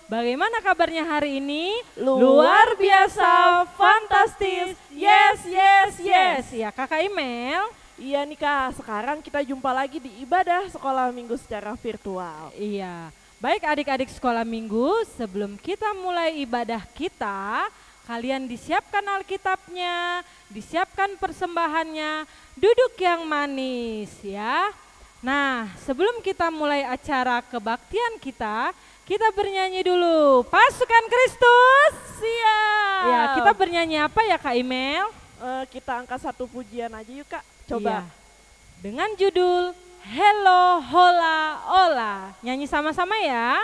Bagaimana kabarnya hari ini? Luar biasa, fantastis, yes, yes, yes. Ya Kakak Imel. Iya nih Kak, sekarang kita jumpa lagi di ibadah sekolah minggu secara virtual. Iya, baik adik-adik sekolah minggu, sebelum kita mulai ibadah kita, kalian disiapkan Alkitabnya, disiapkan persembahannya, duduk yang manis ya. Nah, sebelum kita mulai acara kebaktian kita bernyanyi dulu. Pasukan Kristus, Siap. ya kita bernyanyi apa ya Kak Imel? Kita angkat satu pujian aja yuk Kak, coba. Iya. Dengan judul Hello Hola Ola, nyanyi sama-sama ya.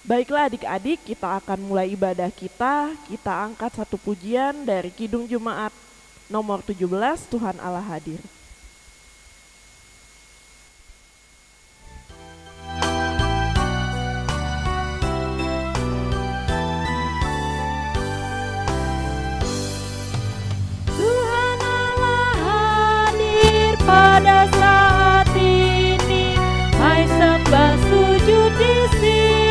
Baiklah adik-adik, kita akan mulai ibadah kita angkat satu pujian dari Kidung Jemaat nomor 17, Tuhan Allah Hadir. Tuhan Allah hadir pada saat ini, hai sembah sujud di sini.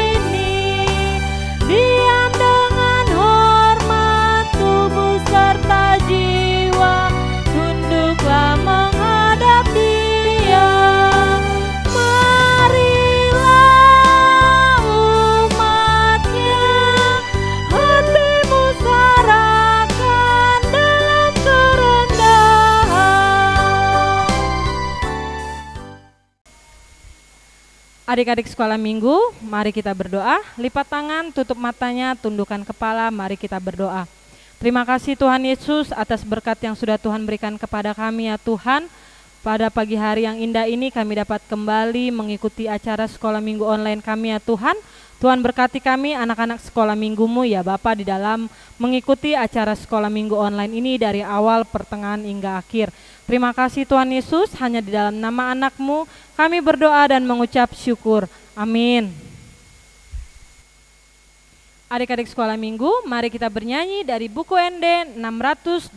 Diam dengan hormat tubuh serta jiwa, tunduklah menghadap Dia. Marilah umatnya, hatimu sarahkan dalam kerendahan. Adik-adik sekolah minggu, mari kita berdoa. Lipat tangan, tutup matanya, tundukkan kepala, mari kita berdoa. Terima kasih Tuhan Yesus atas berkat yang sudah Tuhan berikan kepada kami ya Tuhan. Pada pagi hari yang indah ini kami dapat kembali mengikuti acara sekolah minggu online kami ya Tuhan. Tuhan berkati kami anak-anak sekolah minggumu ya Bapa di dalam mengikuti acara sekolah minggu online ini dari awal, pertengahan hingga akhir. Terima kasih Tuhan Yesus, hanya di dalam nama anak-Mu kami berdoa dan mengucap syukur. Amin. Adik-adik sekolah minggu, mari kita bernyanyi dari buku ND 681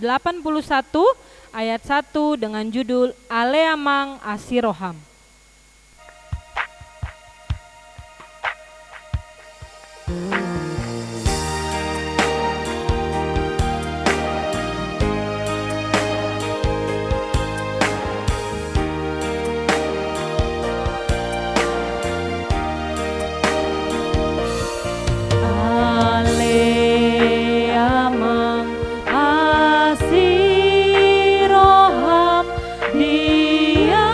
ayat 1 dengan judul Aleamang Asiroham. Aleamang Asiroham, Dia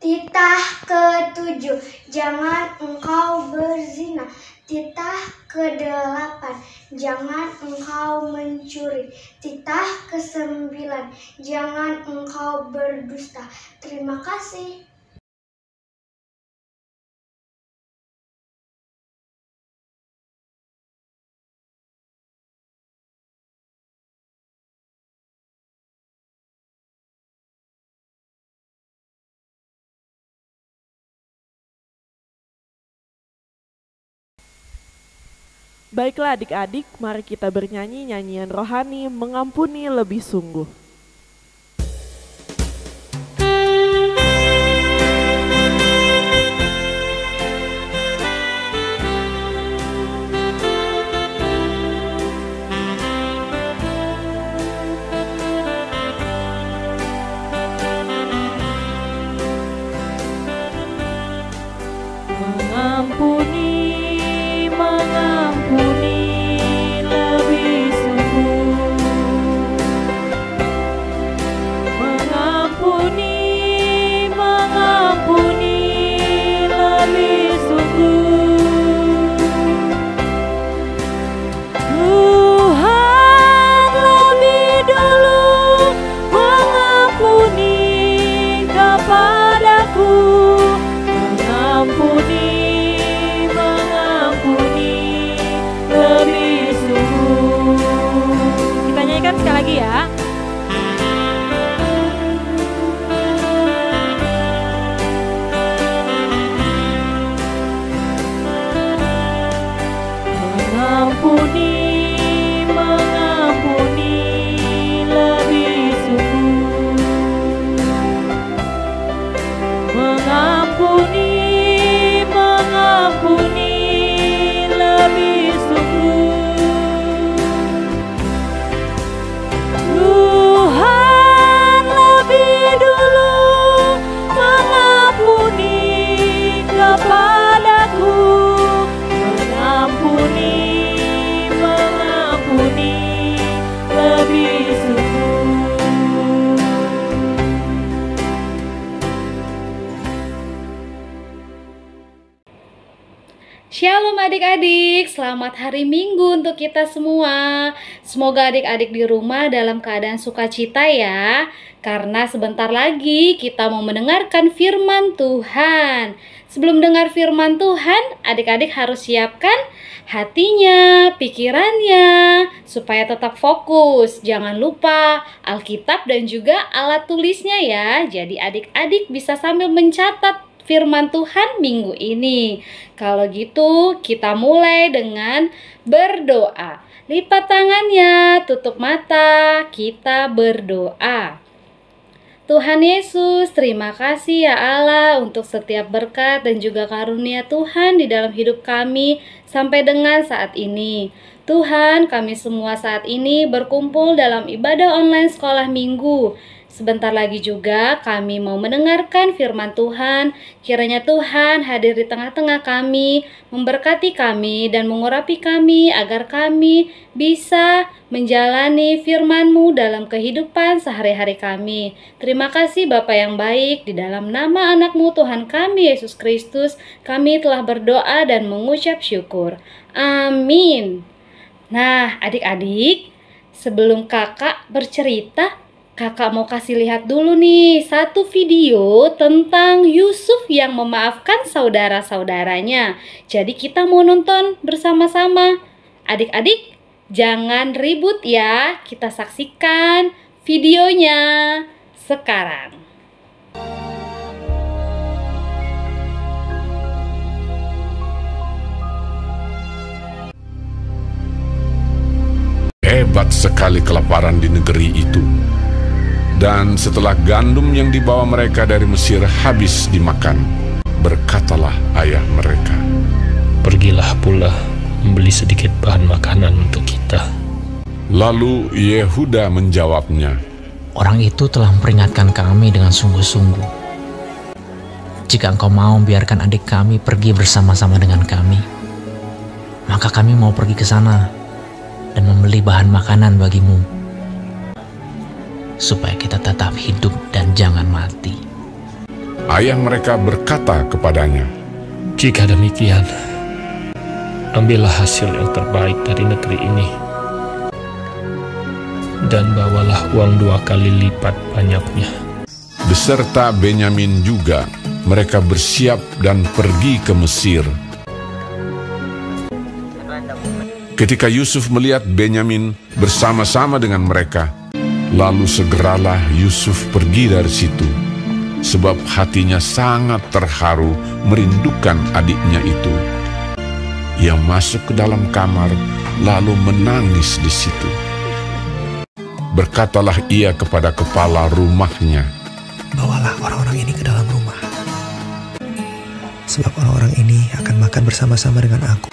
Titah ke-7, jangan engkau berzina. Titah ke-8, jangan engkau mencuri. Titah ke-9, jangan engkau berdusta. Terima kasih. Baiklah adik-adik, mari kita bernyanyi nyanyian rohani mengampuni lebih sungguh. Sekali lagi ya. Mengampuni, mengampuni lebih sungguh. Mengampuni, mengampuni lebih sungguh. Tuhan lebih dulu mengampuni kepadaku, mengampuni, mengampuni lebih sungguh. Shalom adik-adik, selamat hari Minggu untuk kita semua. Semoga adik-adik di rumah dalam keadaan sukacita ya. Karena sebentar lagi kita mau mendengarkan firman Tuhan. Sebelum dengar firman Tuhan, adik-adik harus siapkan hatinya, pikirannya, supaya tetap fokus. Jangan lupa Alkitab dan juga alat tulisnya ya. Jadi adik-adik bisa sambil mencatat firman Tuhan minggu ini. Kalau gitu kita mulai dengan berdoa. Lipat tangannya, tutup mata, kita berdoa. Tuhan Yesus, terima kasih ya Allah untuk setiap berkat dan juga karunia Tuhan di dalam hidup kami sampai dengan saat ini. Tuhan, kami semua saat ini berkumpul dalam ibadah online sekolah minggu. Sebentar lagi juga kami mau mendengarkan firman Tuhan. Kiranya Tuhan hadir di tengah-tengah kami, memberkati kami dan mengurapi kami agar kami bisa menjalani firman-Mu dalam kehidupan sehari-hari kami. Terima kasih Bapa yang baik, di dalam nama anak-Mu Tuhan kami Yesus Kristus, kami telah berdoa dan mengucap syukur. Amin. Nah, adik-adik, sebelum kakak bercerita, kakak mau kasih lihat dulu nih satu video tentang Yusuf yang memaafkan saudara-saudaranya. Jadi kita mau nonton bersama-sama. Adik-adik, jangan ribut ya. Kita saksikan videonya sekarang. Hebat sekali kelaparan di negeri itu. Dan setelah gandum yang dibawa mereka dari Mesir habis dimakan, berkatalah ayah mereka, "Pergilah pula membeli sedikit bahan makanan untuk kita." Lalu Yehuda menjawabnya, "Orang itu telah memperingatkan kami dengan sungguh-sungguh. Jika engkau mau biarkan adik kami pergi bersama-sama dengan kami, maka kami mau pergi ke sana dan membeli bahan makanan bagimu, supaya kita tetap hidup dan jangan mati." ayah mereka berkata kepadanya, Jika demikian, ambillah hasil yang terbaik dari negeri ini, dan bawalah uang 2 kali lipat banyaknya. Beserta Benyamin juga, mereka bersiap dan pergi ke Mesir. Ketika Yusuf melihat Benyamin bersama-sama dengan mereka, lalu segeralah Yusuf pergi dari situ, sebab hatinya sangat terharu merindukan adiknya itu. Ia masuk ke dalam kamar, lalu menangis di situ. Berkatalah ia kepada kepala rumahnya, Bawalah orang-orang ini ke dalam rumah, sebab orang-orang ini akan makan bersama-sama dengan aku.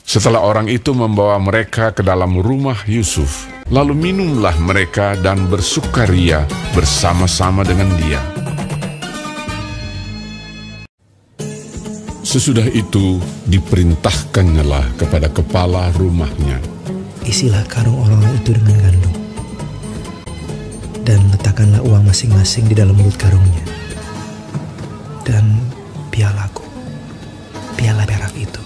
Setelah orang itu membawa mereka ke dalam rumah Yusuf, lalu minumlah mereka dan bersukaria bersama-sama dengan dia. Sesudah itu diperintahkannyalah kepada kepala rumahnya, Isilah karung orang-orang itu dengan gandum, dan letakkanlah uang masing-masing di dalam mulut karungnya. Dan pialaku, piala perak itu,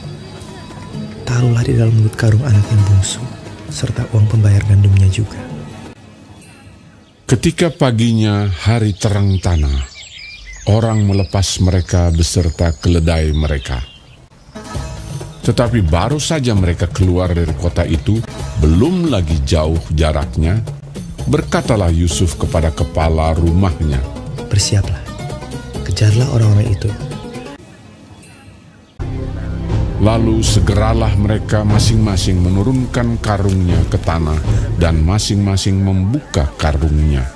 taruhlah di dalam mulut karung anak yang bungsu, serta uang pembayar gandumnya juga. Ketika paginya hari terang tanah, orang melepas mereka beserta keledai mereka. Tetapi baru saja mereka keluar dari kota itu, belum lagi jauh jaraknya, berkatalah Yusuf kepada kepala rumahnya, Bersiaplah, kejarlah orang-orang itu. Lalu segeralah mereka masing-masing menurunkan karungnya ke tanah dan masing-masing membuka karungnya.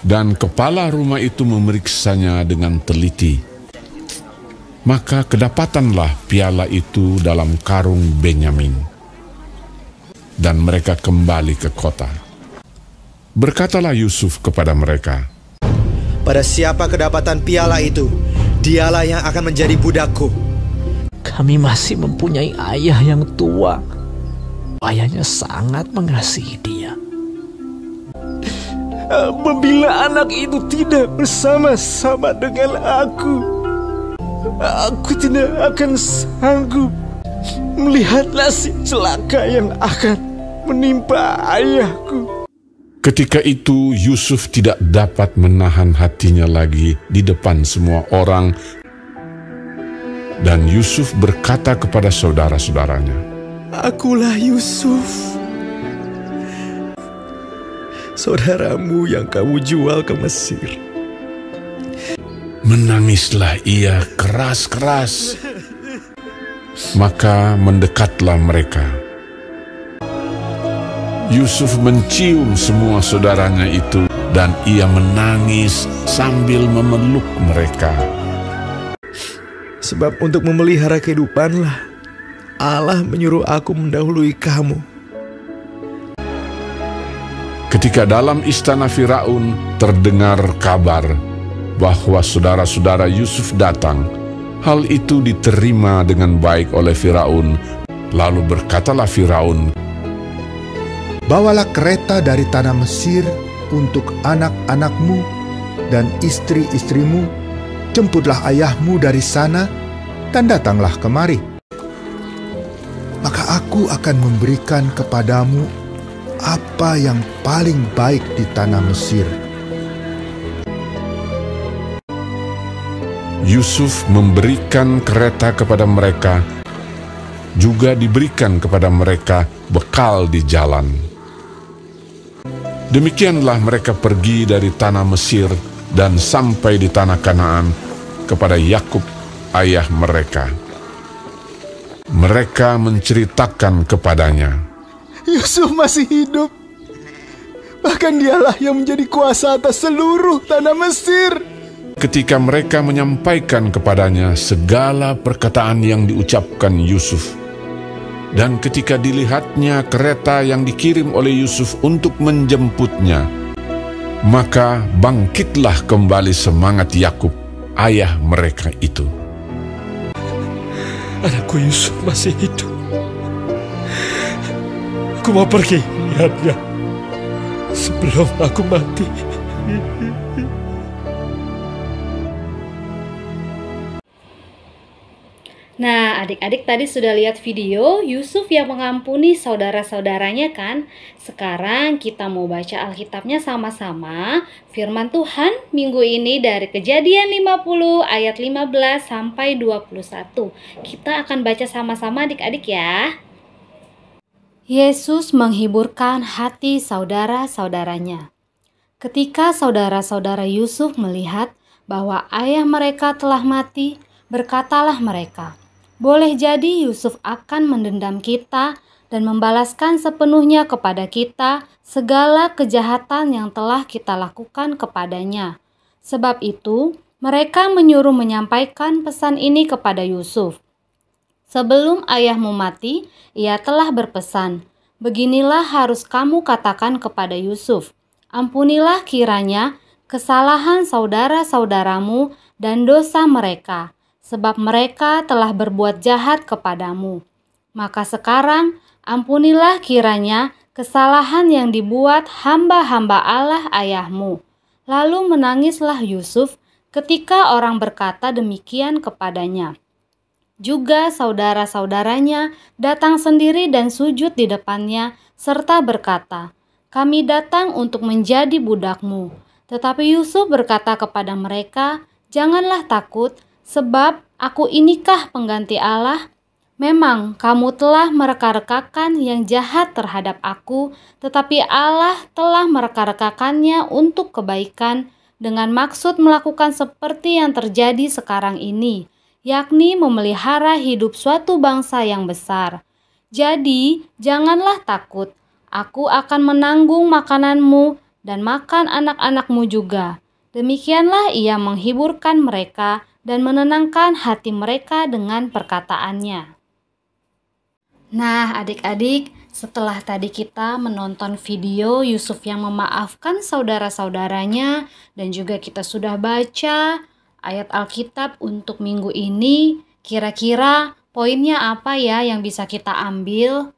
Dan kepala rumah itu memeriksanya dengan teliti. Maka kedapatanlah piala itu dalam karung Benyamin. Dan mereka kembali ke kota. Berkatalah Yusuf kepada mereka, Pada siapa kedapatan piala itu, dialah yang akan menjadi budakku. Kami masih mempunyai ayah yang tua. Ayahnya sangat mengasihi dia. Apabila anak itu tidak bersama-sama dengan aku tidak akan sanggup melihat nasib celaka yang akan menimpa ayahku. ketika itu Yusuf tidak dapat menahan hatinya lagi di depan semua orang. Dan Yusuf berkata kepada saudara-saudaranya, Akulah Yusuf, saudaramu yang kamu jual ke Mesir. Menangislah ia keras-keras. Maka mendekatlah mereka. Yusuf mencium semua saudaranya itu, dan ia menangis sambil memeluk mereka. Sebab untuk memelihara kehidupanlah Allah menyuruh aku mendahului kamu. Ketika dalam istana Firaun terdengar kabar bahwa saudara-saudara Yusuf datang, hal itu diterima dengan baik oleh Firaun. Lalu berkatalah Firaun, Bawalah kereta dari tanah Mesir untuk anak-anakmu dan istri-istrimu. Jemputlah ayahmu dari sana dan datanglah kemari. Maka aku akan memberikan kepadamu apa yang paling baik di tanah Mesir. Yusuf memberikan kereta kepada mereka, juga diberikan kepada mereka bekal di jalan. Demikianlah mereka pergi dari tanah Mesir dan sampai di tanah Kanaan kepada Yakub ayah mereka. Mereka menceritakan kepadanya, Yusuf masih hidup. Bahkan dialah yang menjadi kuasa atas seluruh tanah Mesir. Ketika mereka menyampaikan kepadanya segala perkataan yang diucapkan Yusuf, dan ketika dilihatnya kereta yang dikirim oleh Yusuf untuk menjemputnya, maka bangkitlah kembali semangat Yakub, ayah mereka itu. Anakku Yusuf masih hidup. Aku mau pergi lihatnya sebelum aku mati. Nah, adik-adik tadi sudah lihat video Yusuf yang mengampuni saudara-saudaranya kan? Sekarang kita mau baca Alkitabnya sama-sama. Firman Tuhan minggu ini dari Kejadian 50 ayat 15 sampai 21. Kita akan baca sama-sama adik-adik ya. Yesus menghiburkan hati saudara-saudaranya. Ketika saudara-saudara Yusuf melihat bahwa ayah mereka telah mati, berkatalah mereka, "Boleh jadi Yusuf akan mendendam kita dan membalaskan sepenuhnya kepada kita segala kejahatan yang telah kita lakukan kepadanya." Sebab itu, mereka menyuruh menyampaikan pesan ini kepada Yusuf. "Sebelum ayahmu mati, ia telah berpesan, 'Beginilah harus kamu katakan kepada Yusuf, ampunilah kiranya kesalahan saudara-saudaramu dan dosa mereka, sebab mereka telah berbuat jahat kepadamu. Maka sekarang ampunilah kiranya kesalahan yang dibuat hamba-hamba Allah ayahmu.' Lalu menangislah Yusuf ketika orang berkata demikian kepadanya. Juga saudara-saudaranya datang sendiri dan sujud di depannya serta berkata, 'Kami datang untuk menjadi budakmu.' Tetapi Yusuf berkata kepada mereka, 'Janganlah takut, sebab aku inikah pengganti Allah? Memang kamu telah mereka-rekakan yang jahat terhadap aku, tetapi Allah telah mereka-rekakannya untuk kebaikan dengan maksud melakukan seperti yang terjadi sekarang ini, yakni memelihara hidup suatu bangsa yang besar. Jadi janganlah takut, aku akan menanggung makananmu dan makan anak-anakmu juga.' Demikianlah ia menghiburkan mereka dan menenangkan hati mereka dengan perkataannya." Nah, adik-adik, setelah tadi kita menonton video Yusuf yang memaafkan saudara-saudaranya dan juga kita sudah baca ayat Alkitab untuk minggu ini, kira-kira poinnya apa ya yang bisa kita ambil?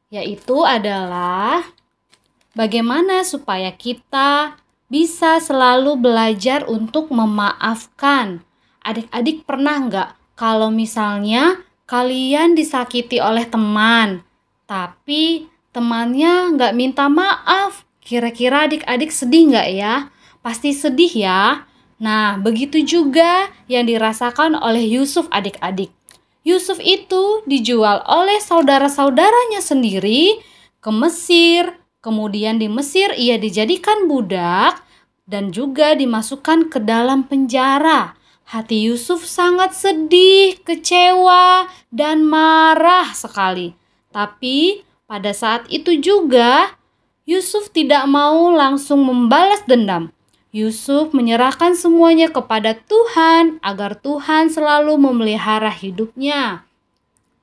Yaitu adalah bagaimana supaya kita bisa selalu belajar untuk memaafkan. Adik-adik pernah nggak kalau misalnya kalian disakiti oleh teman, tapi temannya nggak minta maaf? Kira-kira adik-adik sedih nggak ya? Pasti sedih ya. Nah, begitu juga yang dirasakan oleh Yusuf adik-adik. Yusuf itu dijual oleh saudara-saudaranya sendiri ke Mesir. Kemudian di Mesir ia dijadikan budak dan juga dimasukkan ke dalam penjara. Hati Yusuf sangat sedih, kecewa, dan marah sekali. Tapi pada saat itu juga Yusuf tidak mau langsung membalas dendam. Yusuf menyerahkan semuanya kepada Tuhan agar Tuhan selalu memelihara hidupnya.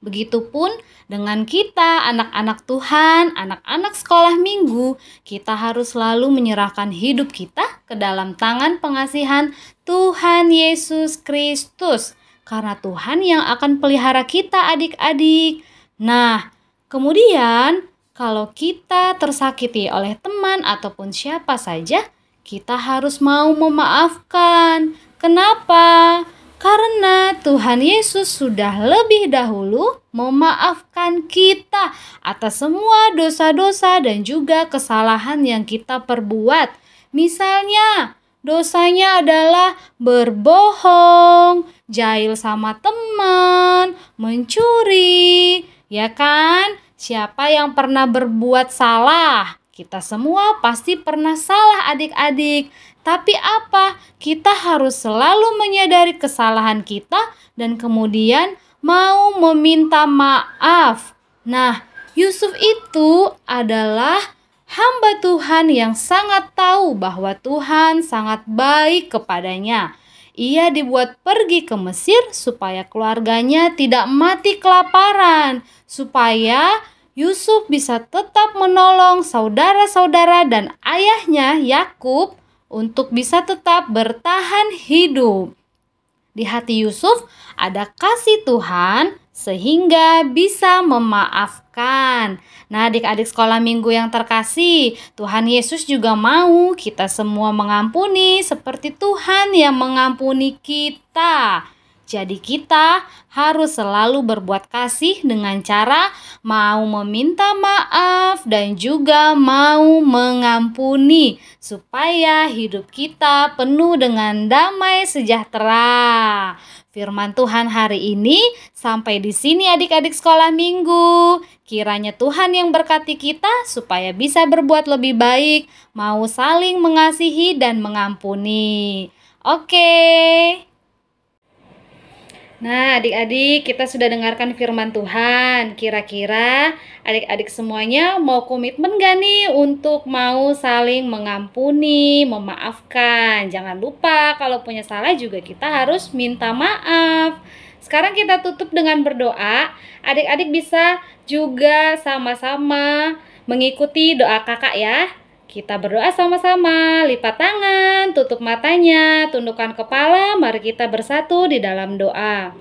Begitupun dengan kita, anak-anak Tuhan, anak-anak sekolah minggu, kita harus selalu menyerahkan hidup kita ke dalam tangan pengasihan Tuhan Yesus Kristus. Karena Tuhan yang akan pelihara kita adik-adik. Nah, kemudian kalau kita tersakiti oleh teman ataupun siapa saja, kita harus mau memaafkan. Kenapa? Karena Tuhan Yesus sudah lebih dahulu memaafkan kita atas semua dosa-dosa dan juga kesalahan yang kita perbuat. Misalnya, dosanya adalah berbohong, jahil sama teman, mencuri, ya kan? Siapa yang pernah berbuat salah? Kita semua pasti pernah salah adik-adik. Tapi apa? Kita harus selalu menyadari kesalahan kita dan kemudian mau meminta maaf. Nah, Yusuf itu adalah hamba Tuhan yang sangat tahu bahwa Tuhan sangat baik kepadanya. Ia dibuat pergi ke Mesir supaya keluarganya tidak mati kelaparan, supaya Yusuf bisa tetap menolong saudara-saudara dan ayahnya Yakub untuk bisa tetap bertahan hidup. Di hati Yusuf ada kasih Tuhan sehingga bisa memaafkan. Nah, adik-adik sekolah minggu yang terkasih, Tuhan Yesus juga mau kita semua mengampuni seperti Tuhan yang mengampuni kita. Jadi kita harus selalu berbuat kasih dengan cara mau meminta maaf dan juga mau mengampuni supaya hidup kita penuh dengan damai sejahtera. Firman Tuhan hari ini sampai di sini adik-adik sekolah minggu. Kiranya Tuhan yang berkati kita supaya bisa berbuat lebih baik, mau saling mengasihi dan mengampuni. Oke. Nah, adik-adik, kita sudah dengarkan firman Tuhan. Kira-kira adik-adik semuanya mau komitmen gak nih untuk mau saling mengampuni, memaafkan? Jangan lupa kalau punya salah juga kita harus minta maaf. Sekarang kita tutup dengan berdoa. Adik-adik bisa juga sama-sama mengikuti doa kakak ya. Kita berdoa sama-sama, lipat tangan, tutup matanya, tundukkan kepala, mari kita bersatu di dalam doa.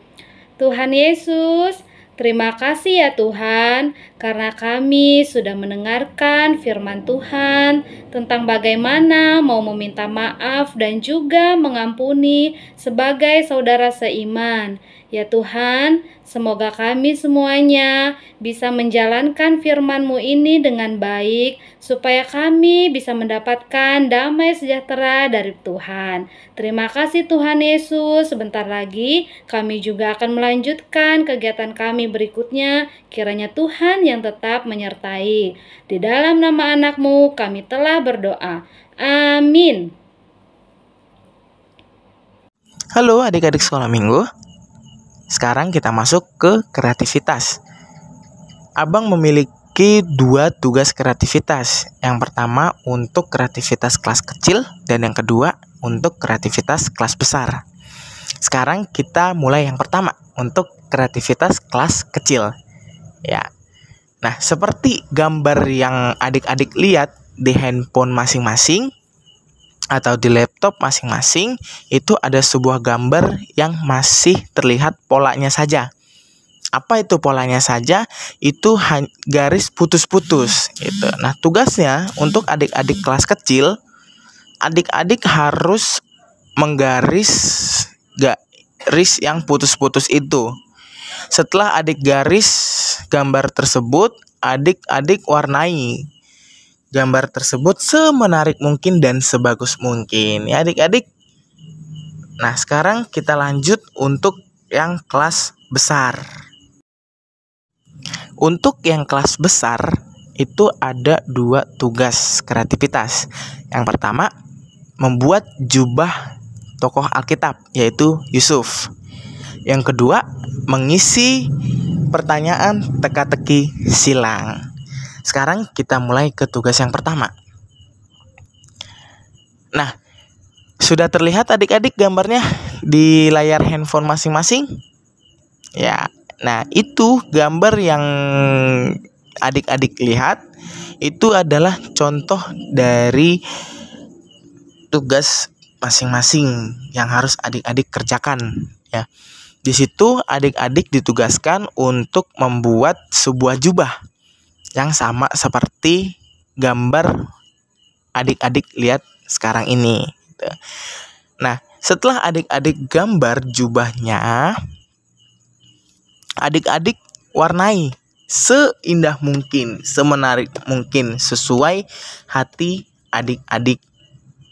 Tuhan Yesus, terima kasih ya Tuhan, karena kami sudah mendengarkan firman Tuhan tentang bagaimana mau meminta maaf dan juga mengampuni sebagai saudara seiman. Ya Tuhan, semoga kami semuanya bisa menjalankan firman-Mu ini dengan baik, supaya kami bisa mendapatkan damai sejahtera dari Tuhan. Terima kasih Tuhan Yesus. Sebentar lagi kami juga akan melanjutkan kegiatan kami berikutnya. Kiranya Tuhan yang tetap menyertai. Di dalam nama anak-Mu kami telah berdoa. Amin. Halo adik-adik sekolah minggu. Sekarang kita masuk ke kreativitas. Abang memiliki 2 tugas kreativitas. Yang pertama untuk kreativitas kelas kecil dan yang kedua untuk kreativitas kelas besar. Sekarang kita mulai yang pertama untuk kreativitas kelas kecil. Ya. Nah, seperti gambar yang adik-adik lihat di handphone masing-masing atau di laptop masing-masing, itu ada sebuah gambar yang masih terlihat polanya saja. Apa itu polanya saja? Itu garis putus-putus gitu. Nah, tugasnya untuk adik-adik kelas kecil, adik-adik harus menggaris garis yang putus-putus itu. Setelah adik garis gambar tersebut, adik-adik warnai gambar tersebut semenarik mungkin dan sebagus mungkin ya adik-adik. Nah, sekarang kita lanjut untuk yang kelas besar. Untuk yang kelas besar itu ada 2 tugas kreativitas. Yang pertama, membuat jubah tokoh Alkitab yaitu Yusuf. Yang kedua, mengisi pertanyaan teka-teki silang. Sekarang kita mulai ke tugas yang pertama. Nah, sudah terlihat adik-adik gambarnya di layar handphone masing-masing? Ya, nah itu gambar yang adik-adik lihat itu adalah contoh dari tugas masing-masing yang harus adik-adik kerjakan. Ya, di situ adik-adik ditugaskan untuk membuat sebuah jubah yang sama seperti gambar adik-adik lihat sekarang ini. Nah, setelah adik-adik gambar jubahnya, adik-adik warnai seindah mungkin, semenarik mungkin, sesuai hati adik-adik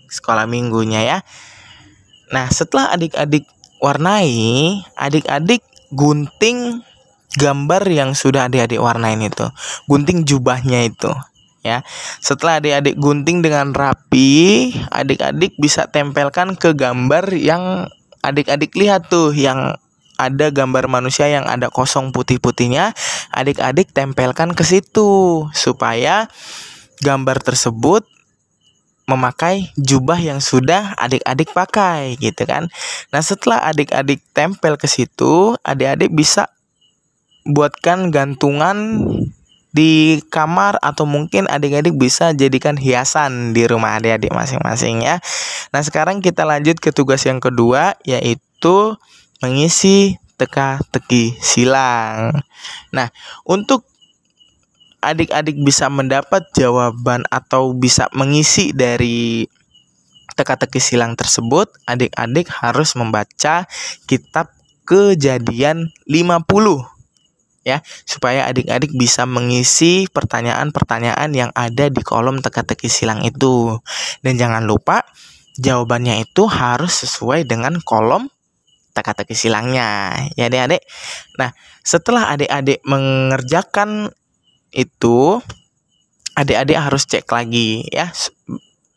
sekolah minggunya ya. Nah, setelah adik-adik warnai, adik-adik gunting gambar yang sudah adik-adik warnain itu, gunting jubahnya itu ya. Setelah adik-adik gunting dengan rapi, adik-adik bisa tempelkan ke gambar yang adik-adik lihat tuh, yang ada gambar manusia yang ada kosong putih-putihnya, adik-adik tempelkan ke situ supaya gambar tersebut memakai jubah yang sudah adik-adik pakai gitu kan. Nah, setelah adik-adik tempel ke situ, adik-adik bisa buatkan gantungan di kamar atau mungkin adik-adik bisa jadikan hiasan di rumah adik-adik masing-masing ya. Nah, sekarang kita lanjut ke tugas yang kedua, yaitu mengisi teka-teki silang. Nah, untuk adik-adik bisa mendapat jawaban atau bisa mengisi dari teka-teki silang tersebut, adik-adik harus membaca kitab Kejadian 50 ya, supaya adik-adik bisa mengisi pertanyaan-pertanyaan yang ada di kolom teka-teki silang itu. Dan jangan lupa jawabannya itu harus sesuai dengan kolom teka-teki silangnya ya adik-adik. Nah, setelah adik-adik mengerjakan itu, adik-adik harus cek lagi ya,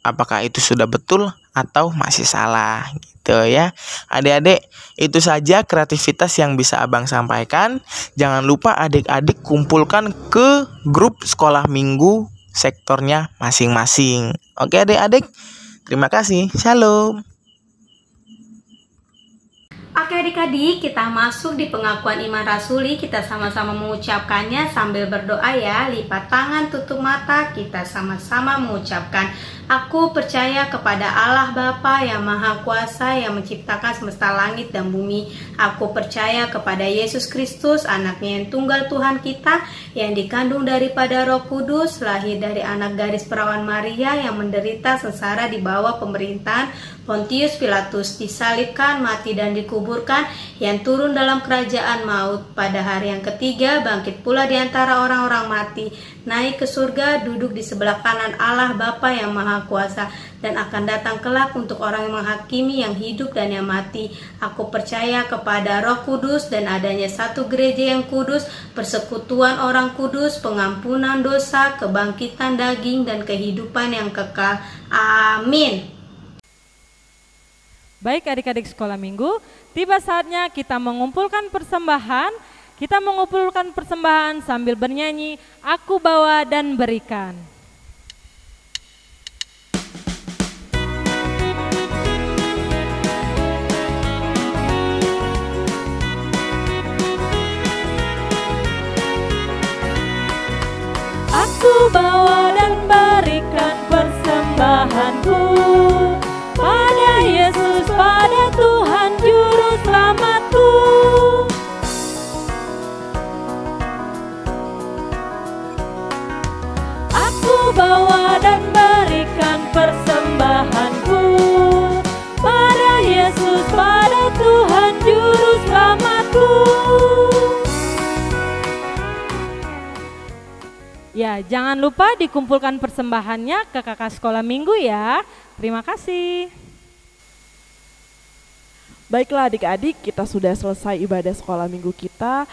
apakah itu sudah betul atau masih salah gitu ya. Adik-adik, itu saja kreativitas yang bisa Abang sampaikan. Jangan lupa adik-adik kumpulkan ke grup sekolah minggu sektornya masing-masing. Oke adik-adik, terima kasih. Shalom. Oke adik-adik, kita masuk di pengakuan iman rasuli. Kita sama-sama mengucapkannya sambil berdoa ya. Lipat tangan, tutup mata, kita sama-sama mengucapkan, aku percaya kepada Allah Bapa yang Maha Kuasa yang menciptakan semesta langit dan bumi. Aku percaya kepada Yesus Kristus, anaknya yang tunggal Tuhan kita, yang dikandung daripada Roh Kudus, lahir dari anak gadis perawan Maria, yang menderita sengsara di bawah pemerintahan Pontius Pilatus, disalibkan, mati dan dikuburkan, yang turun dalam kerajaan maut, pada hari yang ketiga bangkit pula di antara orang-orang mati, naik ke surga, duduk di sebelah kanan Allah Bapa yang Maha Kuasa, dan akan datang kelak untuk orang yang menghakimi yang hidup dan yang mati. Aku percaya kepada Roh Kudus dan adanya satu gereja yang kudus, persekutuan orang kudus, pengampunan dosa, kebangkitan daging, dan kehidupan yang kekal. Amin. Baik adik-adik sekolah minggu, tiba saatnya kita mengumpulkan persembahan. Kita mengumpulkan persembahan sambil bernyanyi, aku bawa dan berikan. Aku bawa dan berikan persembahanku pada Yesus, pada Tuhan Juru Selamatku. Aku bawa dan berikan persembahanku pada Yesus, pada Tuhan Juru Selamatku. Ya, jangan lupa dikumpulkan persembahannya ke kakak sekolah minggu ya. Terima kasih. Baiklah adik-adik, kita sudah selesai ibadah sekolah minggu kita.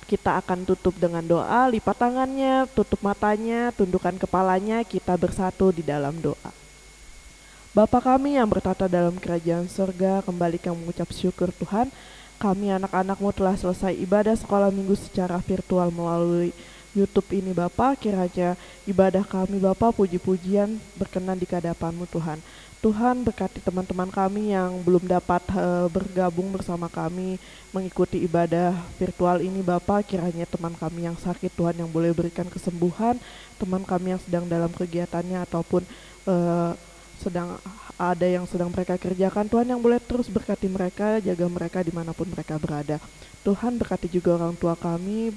Kita akan tutup dengan doa, lipat tangannya, tutup matanya, tundukkan kepalanya, kita bersatu di dalam doa. Bapa kami yang bertata dalam kerajaan surga, kembali kami mengucap syukur Tuhan. Kami anak-anak-Mu telah selesai ibadah sekolah minggu secara virtual melalui YouTube ini Bapa. Kiranya ibadah kami Bapa, puji-pujian berkenan di hadapan-Mu Tuhan. Tuhan berkati teman-teman kami yang belum dapat bergabung bersama kami mengikuti ibadah virtual ini Bapa. Kiranya teman kami yang sakit Tuhan yang boleh berikan kesembuhan, teman kami yang sedang dalam kegiatannya ataupun sedang ada yang sedang mereka kerjakan, Tuhan yang boleh terus berkati mereka, jaga mereka dimanapun mereka berada. Tuhan berkati juga orang tua kami,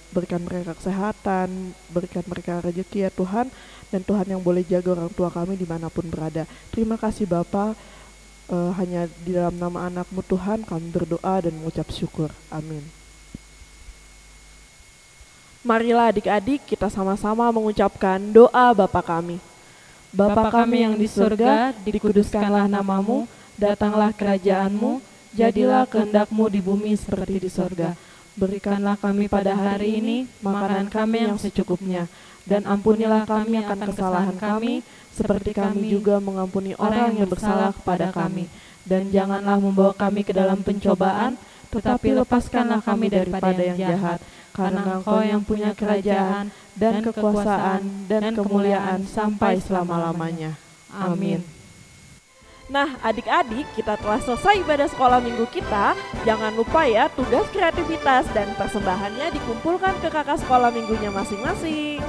berikan mereka kesehatan, berikan mereka rezeki ya Tuhan, dan Tuhan yang boleh jaga orang tua kami dimanapun berada. Terima kasih Bapa, hanya di dalam nama anak-Mu Tuhan kami berdoa dan mengucap syukur. Amin. Marilah adik-adik kita sama-sama mengucapkan doa Bapa kami. Bapa kami yang di surga, dikuduskanlah nama-Mu, datanglah kerajaan-Mu, jadilah kehendak-Mu di bumi seperti di surga. Berikanlah kami pada hari ini makanan kami yang secukupnya, dan ampunilah kami akan kesalahan kami, seperti kami juga mengampuni orang yang bersalah kepada kami. Dan janganlah membawa kami ke dalam pencobaan, tetapi lepaskanlah kami daripada yang jahat. Karena Engkau yang punya kerajaan, dan kekuasaan, dan kemuliaan sampai selama-lamanya. Amin. Nah adik-adik, kita telah selesai ibadah sekolah minggu kita. Jangan lupa ya, tugas kreativitas dan persembahannya dikumpulkan ke kakak sekolah minggunya masing-masing.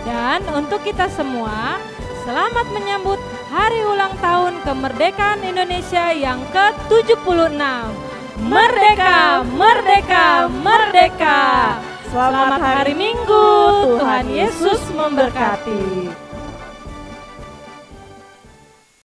Dan untuk kita semua, selamat menyambut hari ulang tahun kemerdekaan Indonesia yang ke-76. Merdeka, merdeka, merdeka. Selamat hari Minggu, Tuhan Yesus memberkati.